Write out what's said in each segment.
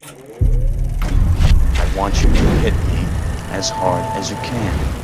I want you to hit me as hard as you can.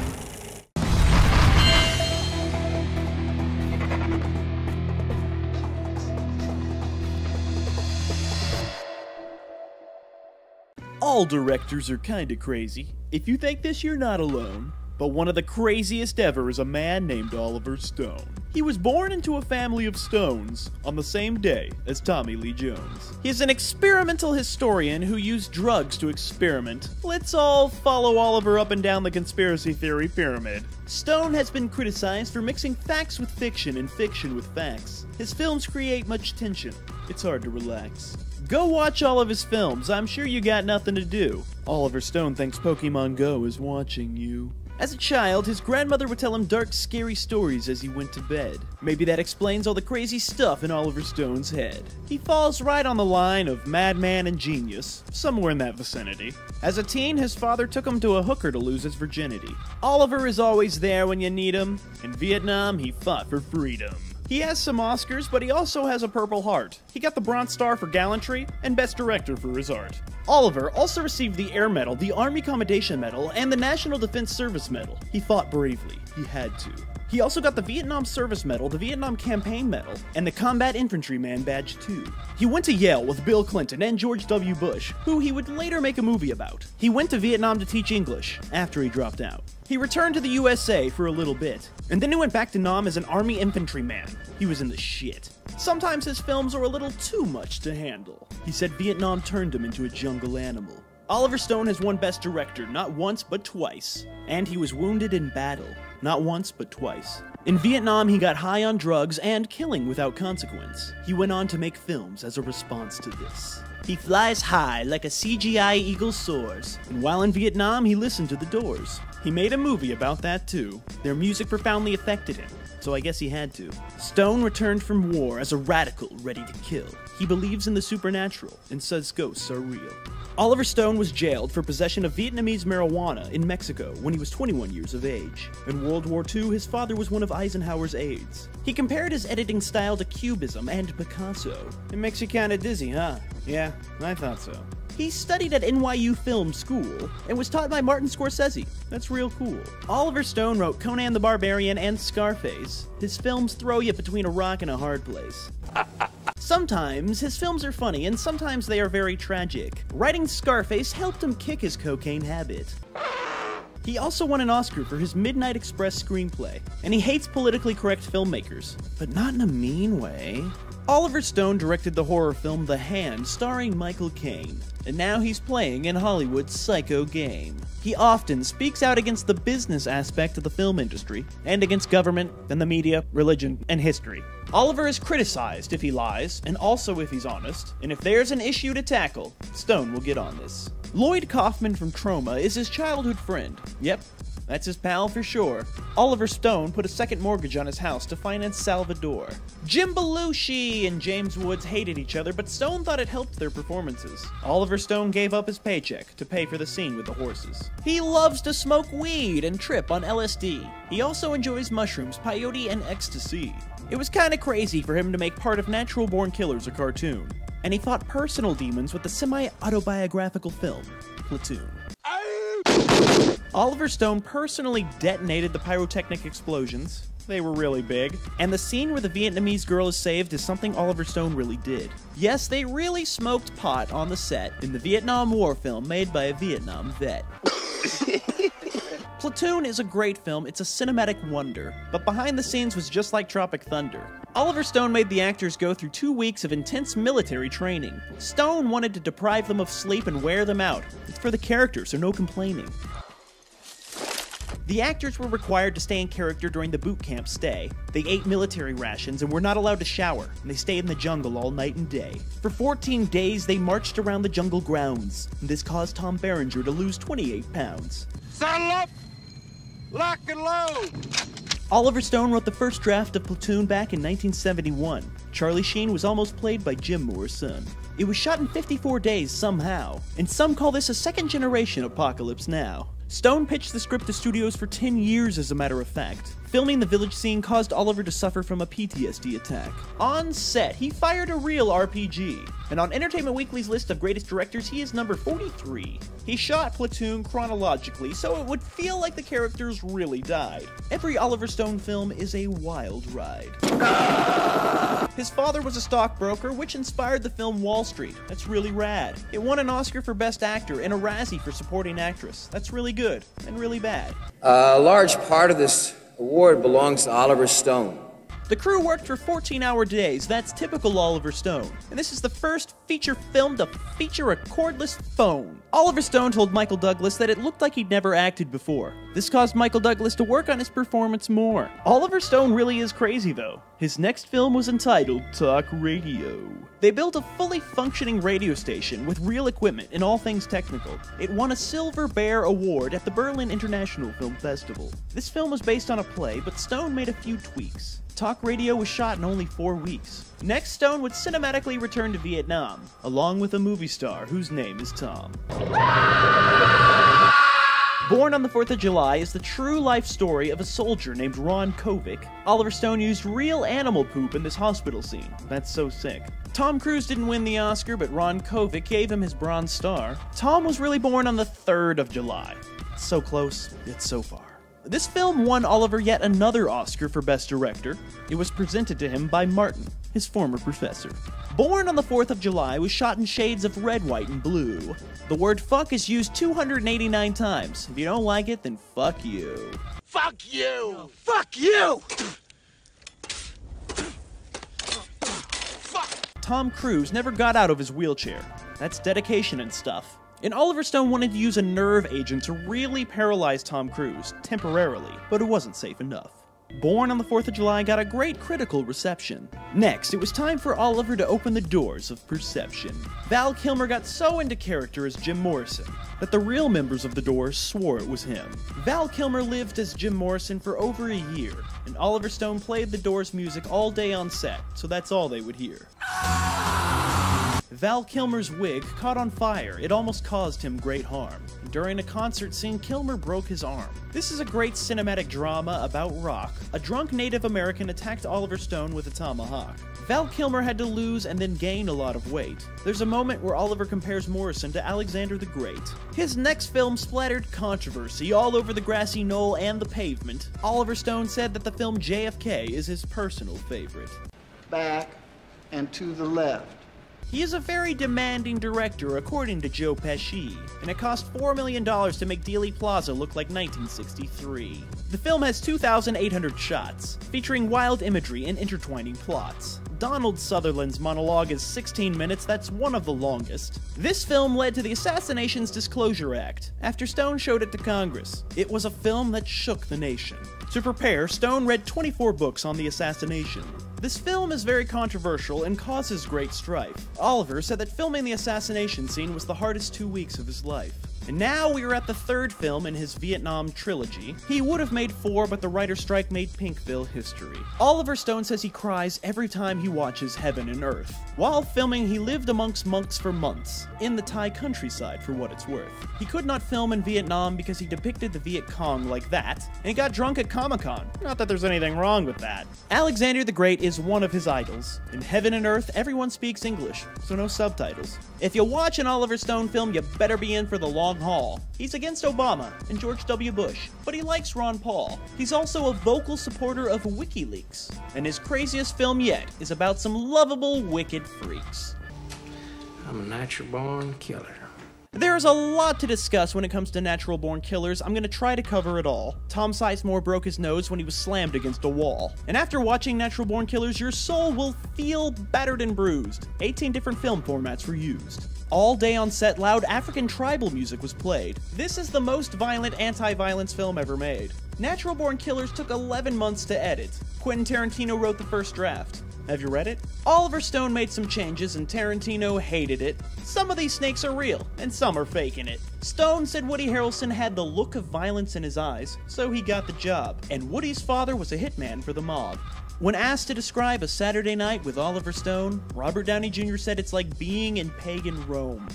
All directors are kinda crazy. If you think this, you're not alone. But one of the craziest ever is a man named Oliver Stone. He was born into a family of stones on the same day as Tommy Lee Jones. He is an experimental historian who used drugs to experiment. Let's all follow Oliver up and down the conspiracy theory pyramid. Stone has been criticized for mixing facts with fiction and fiction with facts. His films create much tension. It's hard to relax. Go watch all of his films, I'm sure you got nothing to do. Oliver Stone thinks Pokemon Go is watching you. As a child, his grandmother would tell him dark, scary stories as he went to bed. Maybe that explains all the crazy stuff in Oliver Stone's head. He falls right on the line of madman and genius, somewhere in that vicinity. As a teen, his father took him to a hooker to lose his virginity. Oliver is always there when you need him. In Vietnam, he fought for freedom. He has some Oscars, but he also has a Purple Heart. He got the Bronze Star for gallantry and Best Director for his art. Oliver also received the Air Medal, the Army Commendation Medal, and the National Defense Service Medal. He fought bravely. He had to. He also got the Vietnam Service Medal, the Vietnam Campaign Medal, and the Combat Infantryman Badge too. He went to Yale with Bill Clinton and George W. Bush, who he would later make a movie about. He went to Vietnam to teach English after he dropped out. He returned to the USA for a little bit, and then he went back to Nam as an Army infantryman. He was in the shit. Sometimes his films are a little too much to handle. He said Vietnam turned him into a jungle animal. Oliver Stone has won Best Director not once but twice, and he was wounded in battle not once but twice. In Vietnam, he got high on drugs and killing without consequence. He went on to make films as a response to this. He flies high like a CGI eagle soars, and while in Vietnam, he listened to the Doors. He made a movie about that too. Their music profoundly affected him, so I guess he had to. Stone returned from war as a radical ready to kill. He believes in the supernatural and says ghosts are real. Oliver Stone was jailed for possession of Vietnamese marijuana in Mexico when he was 21 years of age. In World War II, his father was one of Eisenhower's aides. He compared his editing style to Cubism and Picasso. It makes you kinda dizzy, huh? Yeah, I thought so. He studied at NYU Film School and was taught by Martin Scorsese. That's real cool. Oliver Stone wrote Conan the Barbarian and Scarface. His films throw you between a rock and a hard place. Sometimes his films are funny and sometimes they are very tragic. Writing Scarface helped him kick his cocaine habit. He also won an Oscar for his Midnight Express screenplay, and he hates politically correct filmmakers, but not in a mean way. Oliver Stone directed the horror film The Hand, starring Michael Caine, and now he's playing in Hollywood's Psycho game. He often speaks out against the business aspect of the film industry, and against government, and the media, religion, and history. Oliver is criticized if he lies, and also if he's honest, and if there's an issue to tackle, Stone will get on this. Lloyd Kaufman from Troma is his childhood friend. Yep, that's his pal for sure. Oliver Stone put a second mortgage on his house to finance Salvador. Jim Belushi and James Woods hated each other, but Stone thought it helped their performances. Oliver Stone gave up his paycheck to pay for the scene with the horses. He loves to smoke weed and trip on LSD. He also enjoys mushrooms, peyote, and ecstasy. It was kinda crazy for him to make part of Natural Born Killers a cartoon. And he fought personal demons with the semi-autobiographical film, Platoon. Oliver Stone personally detonated the pyrotechnic explosions. They were really big. And the scene where the Vietnamese girl is saved is something Oliver Stone really did. Yes, they really smoked pot on the set in the Vietnam War film made by a Vietnam vet. Platoon is a great film, it's a cinematic wonder, but behind the scenes was just like Tropic Thunder. Oliver Stone made the actors go through 2 weeks of intense military training. Stone wanted to deprive them of sleep and wear them out. It's for the character, so no complaining. The actors were required to stay in character during the boot camp stay. They ate military rations and were not allowed to shower, and they stayed in the jungle all night and day. For 14 days, they marched around the jungle grounds, and this caused Tom Berenger to lose 28 pounds. Saddle up! Lock and load! Oliver Stone wrote the first draft of Platoon back in 1971. Charlie Sheen was almost played by Jim Moore's son. It was shot in 54 days somehow, and some call this a second-generation Apocalypse Now. Stone pitched the script to studios for 10 years, as a matter of fact. Filming the village scene caused Oliver to suffer from a PTSD attack. On set, he fired a real RPG, and on Entertainment Weekly's list of greatest directors, he is number 43. He shot Platoon chronologically, so it would feel like the characters really died. Every Oliver Stone film is a wild ride. His father was a stockbroker, which inspired the film Wall Street. That's really rad. It won an Oscar for Best Actor and a Razzie for Supporting Actress. That's really good, and really bad. A large part of this award belongs to Oliver Stone. The crew worked for 14-hour days. That's typical Oliver Stone. And this is the first feature film to feature a cordless phone. Oliver Stone told Michael Douglas that it looked like he'd never acted before. This caused Michael Douglas to work on his performance more. Oliver Stone really is crazy, though. His next film was entitled Talk Radio. They built a fully functioning radio station with real equipment and all things technical. It won a Silver Bear Award at the Berlin International Film Festival. This film was based on a play, but Stone made a few tweaks. Talk Radio was shot in only 4 weeks. Next, Stone would cinematically return to Vietnam, along with a movie star whose name is Tom. Born on the 4th of July is the true life story of a soldier named Ron Kovic. Oliver Stone used real animal poop in this hospital scene. That's so sick. Tom Cruise didn't win the Oscar, but Ron Kovic gave him his Bronze Star. Tom was really born on the 3rd of July. It's so close, yet so far. This film won Oliver yet another Oscar for Best Director. It was presented to him by Martin, his former professor. Born on the 4th of July was shot in shades of red, white, and blue. The word fuck is used 289 times. If you don't like it, then fuck you. Fuck you! Fuck you! Tom Cruise never got out of his wheelchair. That's dedication and stuff. And Oliver Stone wanted to use a nerve agent to really paralyze Tom Cruise, temporarily, but it wasn't safe enough. Born on the 4th of July got a great critical reception. Next, it was time for Oliver to open the doors of perception. Val Kilmer got so into character as Jim Morrison that the real members of the Doors swore it was him. Val Kilmer lived as Jim Morrison for over a year, and Oliver Stone played the Doors music all day on set, so that's all they would hear. Val Kilmer's wig caught on fire. It almost caused him great harm. During a concert scene, Kilmer broke his arm. This is a great cinematic drama about rock. A drunk Native American attacked Oliver Stone with a tomahawk. Val Kilmer had to lose and then gain a lot of weight. There's a moment where Oliver compares Morrison to Alexander the Great. His next film splattered controversy all over the grassy knoll and the pavement. Oliver Stone said that the film JFK is his personal favorite. Back and to the left. He is a very demanding director, according to Joe Pesci, and it cost $4 million to make Dealey Plaza look like 1963. The film has 2,800 shots, featuring wild imagery and intertwining plots. Donald Sutherland's monologue is 16 minutes, that's one of the longest. This film led to the Assassinations Disclosure Act, after Stone showed it to Congress. It was a film that shook the nation. To prepare, Stone read 24 books on the assassination. This film is very controversial and causes great strife. Oliver said that filming the assassination scene was the hardest 2 weeks of his life. And now we are at the 3rd film in his Vietnam trilogy. He would have made 4, but the writer's strike made Pinkville history. Oliver Stone says he cries every time he watches Heaven and Earth. While filming, he lived amongst monks for months, in the Thai countryside for what it's worth. He could not film in Vietnam because he depicted the Viet Cong like that, and he got drunk at Comic-Con. Not that there's anything wrong with that. Alexander the Great is one of his idols. In Heaven and Earth, everyone speaks English, so no subtitles. If you watch an Oliver Stone film, you better be in for the long haul. He's against Obama and George W. Bush, but he likes Ron Paul. He's also a vocal supporter of WikiLeaks, and his craziest film yet is about some lovable wicked freaks. I'm a natural-born killer. There's a lot to discuss when it comes to natural-born killers. I'm gonna try to cover it all. Tom Sizemore broke his nose when he was slammed against a wall. And after watching Natural-Born Killers, your soul will feel battered and bruised. 18 different film formats were used. All day on set, loud African tribal music was played. This is the most violent anti-violence film ever made. Natural-Born Killers took 11 months to edit. Quentin Tarantino wrote the first draft. Have you read it? Oliver Stone made some changes and Tarantino hated it. Some of these snakes are real, and some are faking it. Stone said Woody Harrelson had the look of violence in his eyes, so he got the job. And Woody's father was a hitman for the mob. When asked to describe a Saturday night with Oliver Stone, Robert Downey Jr. said it's like being in pagan Rome.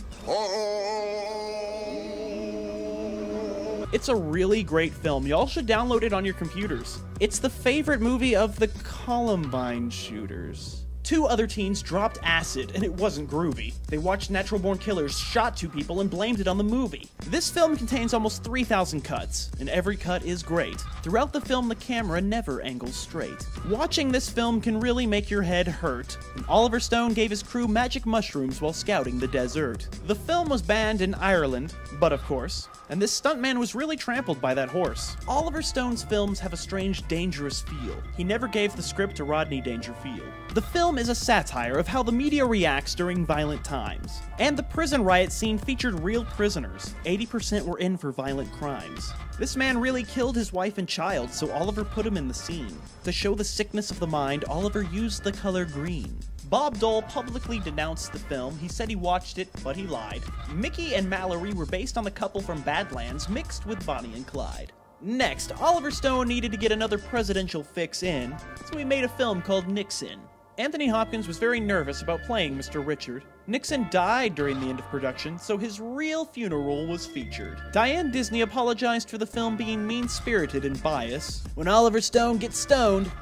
It's a really great film. Y'all should download it on your computers. It's the favorite movie of the Columbine shooters. 2 other teens dropped acid, and it wasn't groovy. They watched natural born killers shot 2 people and blamed it on the movie. This film contains almost 3,000 cuts, and every cut is great. Throughout the film, the camera never angles straight. Watching this film can really make your head hurt, and Oliver Stone gave his crew magic mushrooms while scouting the desert. The film was banned in Ireland, but of course, and this stuntman was really trampled by that horse. Oliver Stone's films have a strange, dangerous feel. He never gave the script to Rodney Dangerfield. The film is a satire of how the media reacts during violent times. And the prison riot scene featured real prisoners. 80% were in for violent crimes. This man really killed his wife and child, so Oliver put him in the scene. To show the sickness of the mind, Oliver used the color green. Bob Dole publicly denounced the film. He said he watched it, but he lied. Mickey and Mallory were based on the couple from Badlands mixed with Bonnie and Clyde. Next, Oliver Stone needed to get another presidential fix in, so he made a film called Nixon. Anthony Hopkins was very nervous about playing Mr. Richard. Nixon died during the end of production, so his real funeral was featured. Diane Disney apologized for the film being mean-spirited and biased. When Oliver Stone gets stoned,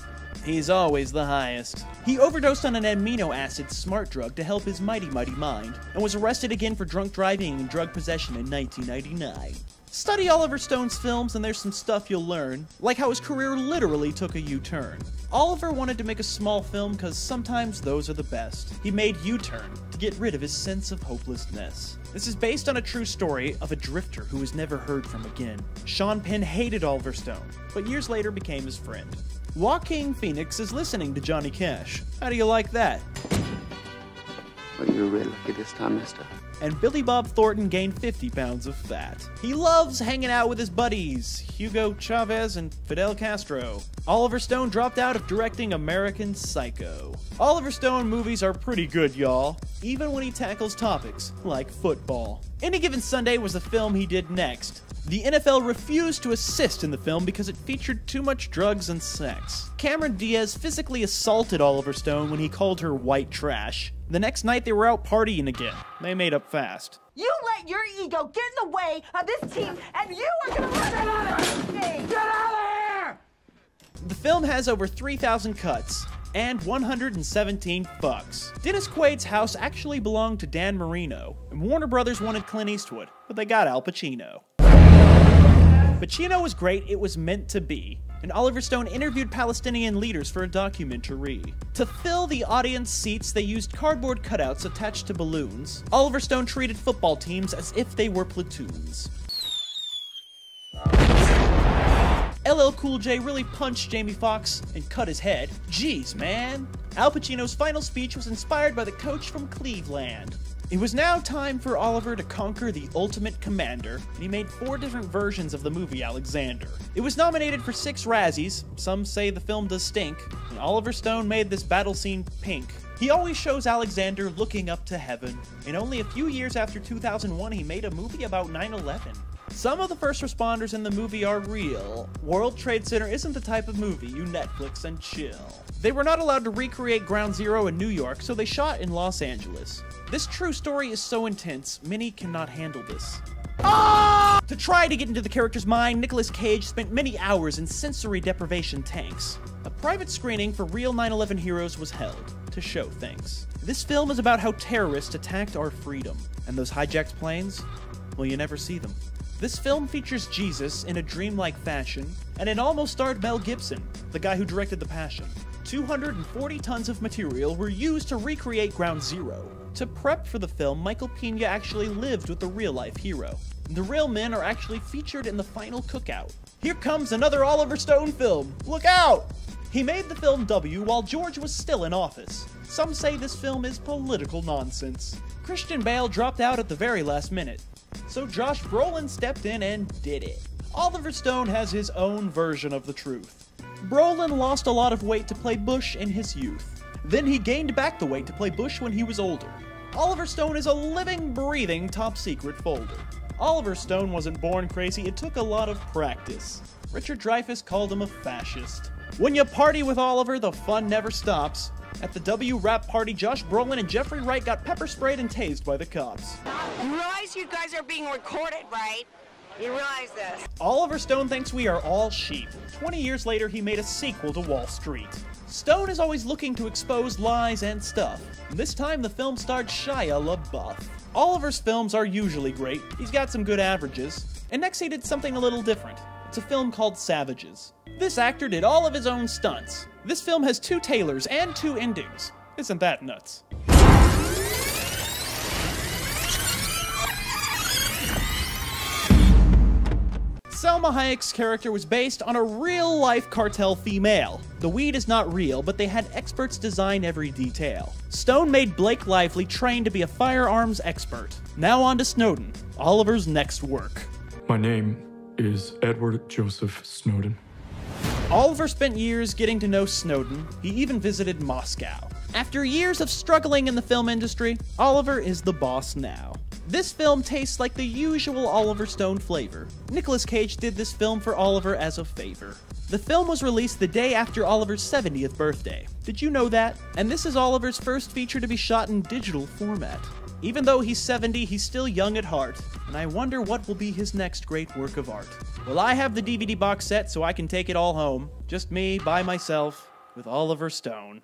he's always the highest. He overdosed on an amino acid smart drug to help his mighty mind, and was arrested again for drunk driving and drug possession in 1999. Study Oliver Stone's films and there's some stuff you'll learn, like how his career literally took a U-turn. Oliver wanted to make a small film because sometimes those are the best. He made U-Turn to get rid of his sense of hopelessness. This is based on a true story of a drifter who was never heard from again. Sean Penn hated Oliver Stone, but years later became his friend. Joaquin Phoenix is listening to Johnny Cash. How do you like that? Well, you're really lucky this time, mister. And Billy Bob Thornton gained 50 pounds of fat. He loves hanging out with his buddies, Hugo Chavez and Fidel Castro. Oliver Stone dropped out of directing American Psycho. Oliver Stone movies are pretty good, y'all, even when he tackles topics like football. Any Given Sunday was the film he did next. The NFL refused to assist in the film because it featured too much drugs and sex. Cameron Diaz physically assaulted Oliver Stone when he called her white trash. The next night they were out partying again. They made up fast. You let your ego get in the way of this team, and you are gonna get out of here! Get out of here! The film has over 3,000 cuts and 117 fucks. Dennis Quaid's house actually belonged to Dan Marino, and Warner Brothers wanted Clint Eastwood, but they got Al Pacino. Pacino was great, it was meant to be, and Oliver Stone interviewed Palestinian leaders for a documentary. To fill the audience seats, they used cardboard cutouts attached to balloons. Oliver Stone treated football teams as if they were platoons. LL Cool J really punched Jamie Foxx and cut his head. Jeez, man. Al Pacino's final speech was inspired by the coach from Cleveland. It was now time for Oliver to conquer the ultimate commander, and he made 4 different versions of the movie Alexander. It was nominated for 6 Razzies, some say the film does stink, and Oliver Stone made this battle scene pink. He always shows Alexander looking up to heaven, and only a few years after 2001 he made a movie about 9/11. Some of the first responders in the movie are real. World Trade Center isn't the type of movie you Netflix and chill. They were not allowed to recreate Ground Zero in New York, so they shot in Los Angeles. This true story is so intense, many cannot handle this. To try to get into the character's mind, Nicolas Cage spent many hours in sensory deprivation tanks. A private screening for real 9/11 heroes was held to show things. This film is about how terrorists attacked our freedom, and those hijacked planes, well, you never see them. This film features Jesus in a dreamlike fashion, and it almost starred Mel Gibson, the guy who directed The Passion. 240 tons of material were used to recreate Ground Zero. To prep for the film, Michael Pena actually lived with the real-life hero. The real men are actually featured in the final cookout. Here comes another Oliver Stone film! Look out! He made the film W while George was still in office. Some say this film is political nonsense. Christian Bale dropped out at the very last minute, so Josh Brolin stepped in and did it. Oliver Stone has his own version of the truth. Brolin lost a lot of weight to play Bush in his youth. Then he gained back the weight to play Bush when he was older. Oliver Stone is a living, breathing top-secret folder. Oliver Stone wasn't born crazy, it took a lot of practice. Richard Dreyfuss called him a fascist. When you party with Oliver, the fun never stops. At the W rap party, Josh Brolin and Jeffrey Wright got pepper sprayed and tased by the cops. You realize you guys are being recorded, right? You realize this? Oliver Stone thinks we are all sheep. 20 years later, he made a sequel to Wall Street. Stone is always looking to expose lies and stuff. This time, the film starred Shia LaBeouf. Oliver's films are usually great. He's got some good averages. And next he did something a little different. It's a film called Savages. This actor did all of his own stunts. This film has 2 Taylors and 2 endings. Isn't that nuts? Salma Hayek's character was based on a real-life cartel female. The weed is not real, but they had experts design every detail. Stone made Blake Lively train to be a firearms expert. Now on to Snowden, Oliver's next work. My name is Edward Joseph Snowden. Oliver spent years getting to know Snowden. He even visited Moscow. After years of struggling in the film industry, Oliver is the boss now. This film tastes like the usual Oliver Stone flavor. Nicolas Cage did this film for Oliver as a favor. The film was released the day after Oliver's 70th birthday. Did you know that? And this is Oliver's first feature to be shot in digital format. Even though he's 70, he's still young at heart, and I wonder what will be his next great work of art. Well, I have the DVD box set so I can take it all home. Just me, by myself, with Oliver Stone.